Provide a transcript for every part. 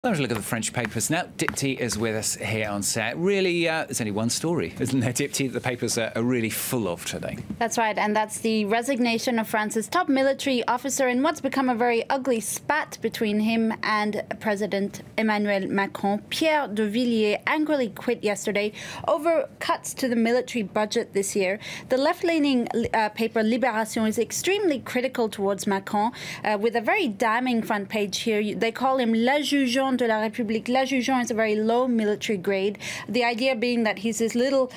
Let's look at the French papers now. Dipty is with us here on set. Really, there's only one story, isn't there, Dipty? The papers are really full of today. That's right, and that's the resignation of France's top military officer in what's become a very ugly spat between him and President Emmanuel Macron. Pierre de Villiers angrily quit yesterday over cuts to the military budget this year. The left-leaning paper Libération is extremely critical towards Macron, with a very damning front page here. They call him l'adjudant de la République. L'adjudant is a very low military grade. The idea being that he's this little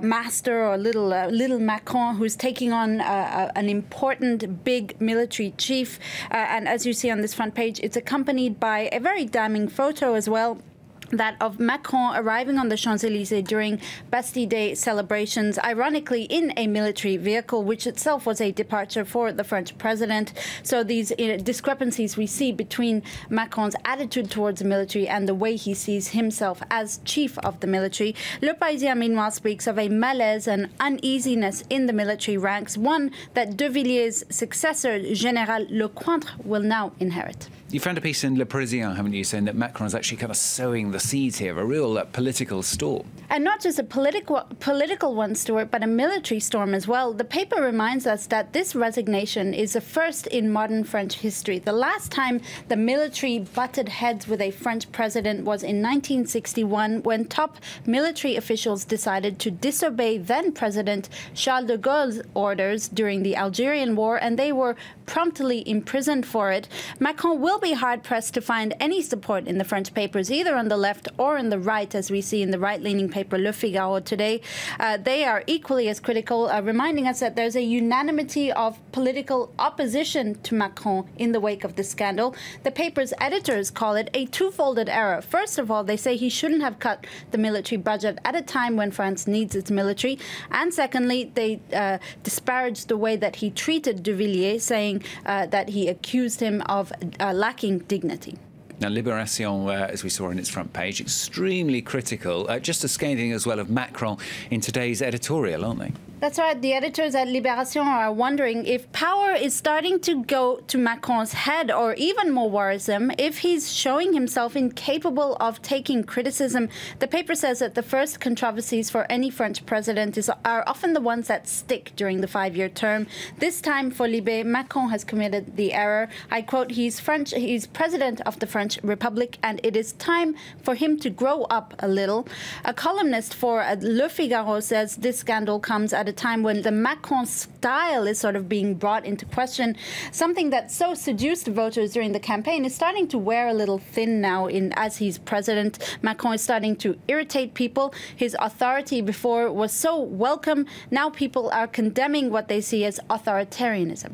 master or little Macron who's taking on an important big military chief. And as you see on this front page, it's accompanied by a very damning photo as well, that of Macron arriving on the Champs-Élysées during Bastille Day celebrations, ironically in a military vehicle, which itself was a departure for the French president. So these discrepancies we see between Macron's attitude towards the military and the way he sees himself as chief of the military. Le Parisien, meanwhile, speaks of a malaise and uneasiness in the military ranks, one that De Villiers' successor, Général Lecointre, will now inherit. You found a piece in Le Parisien, haven't you, saying that Macron is actually kind of sowing the seeds here, a real political storm. And not just a political one, Stuart, but a military storm as well. The paper reminds us that this resignation is a first in modern French history. The last time the military butted heads with a French president was in 1961, when top military officials decided to disobey then-President Charles de Gaulle's orders during the Algerian War, and they were promptly imprisoned for it. Macron will be hard-pressed to find any support in the French papers, either on the left or on the right, as we see in the right-leaning paper Le Figaro today. They are equally as critical, reminding us that there's a unanimity of political opposition to Macron in the wake of the scandal. The paper's editors call it a two-folded error. First of all, they say he shouldn't have cut the military budget at a time when France needs its military. And secondly, they disparage the way that he treated De Villiers, saying that he accused him of lacking dignity. Now, Libération, as we saw on its front page, extremely critical, just as scathing as well of Macron in today's editorial, aren't they? That's right. The editors at Libération are wondering if power is starting to go to Macron's head, or even more worrisome, if he's showing himself incapable of taking criticism. The paper says that the first controversies for any French president are often the ones that stick during the 5-year term. This time for Libé, Macron has committed the error. I quote, he's president of the French Republic, and it is time for him to grow up a little. A columnist for Le Figaro says this scandal comes at a time when the Macron style is sort of being brought into question. Something that so seduced voters during the campaign is starting to wear a little thin now as he's president. Macron is starting to irritate people. His authority before was so welcome. Now people are condemning what they see as authoritarianism.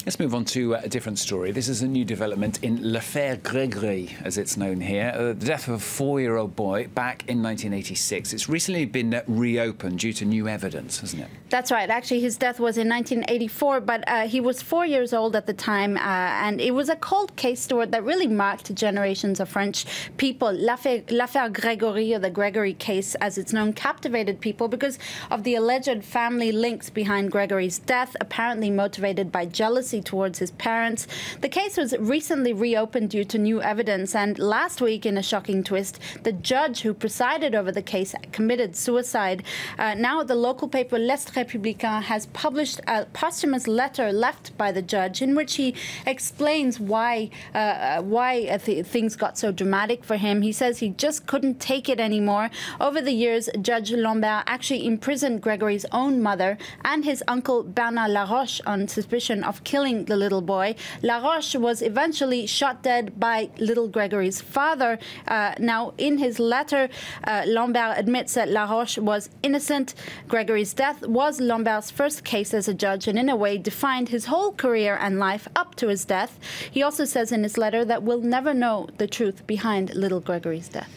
Let's move on to a different story. This is a new development in L'affaire Grégory, as it's known here. The death of a 4-year-old boy back in 1986. It's recently been reopened due to new evidence, hasn't it? That's right. Actually, his death was in 1984, but he was 4 years old at the time, and it was a cold case, Stuart, that really marked generations of French people. L'affaire Grégory, or the Gregory case, as it's known, captivated people because of the alleged family links behind Gregory's death, apparently motivated by jealousy towards his parents. The case was recently reopened due to new evidence, and last week, in a shocking twist, the judge who presided over the case committed suicide. Now the local paper L'Est Républicain has published a posthumous letter left by the judge in which he explains why things got so dramatic for him. He says he just couldn't take it anymore. Over the years, Judge Lambert actually imprisoned Gregory's own mother and his uncle Bernard Laroche on suspicion of killing the little boy. Laroche was eventually shot dead by little Gregory's father. Now, in his letter, Lambert admits that Laroche was innocent. Gregory's death was Lambert's first case as a judge, and in a way defined his whole career and life up to his death. He also says in his letter that we'll never know the truth behind little Gregory's death.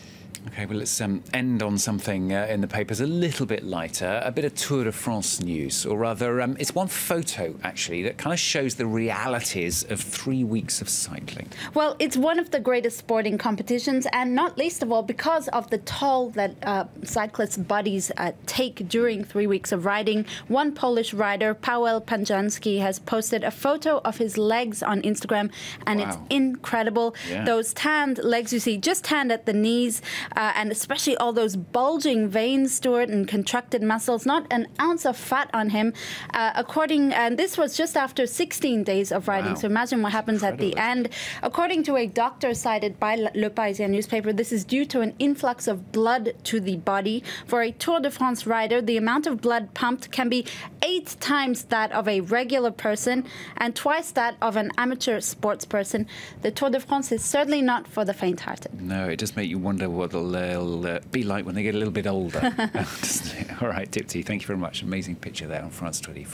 OK, well, let's end on something in the papers a little bit lighter, a bit of Tour de France news, or rather, it's one photo, actually, that kind of shows the realities of 3 weeks of cycling. Well, it's one of the greatest sporting competitions, and not least of all because of the toll that cyclists' bodies take during 3 weeks of riding. One Polish rider, Paweł Panjanski, has posted a photo of his legs on Instagram, and wow. It's incredible. Yeah. Those tanned legs you see, just tanned at the knees, and especially all those bulging veins, Stuart, and contracted muscles, not an ounce of fat on him. And this was just after 16 days of riding, wow. so imagine what happens at the end. According to a doctor cited by Le Parisien newspaper, this is due to an influx of blood to the body. For a Tour de France rider, the amount of blood pumped can be 8 times that of a regular person and twice that of an amateur sports person. The Tour de France is certainly not for the faint-hearted. No, it does make you wonder what they'll be like when they get a little bit older. All right, Dipti, thank you very much. Amazing picture there on France 24.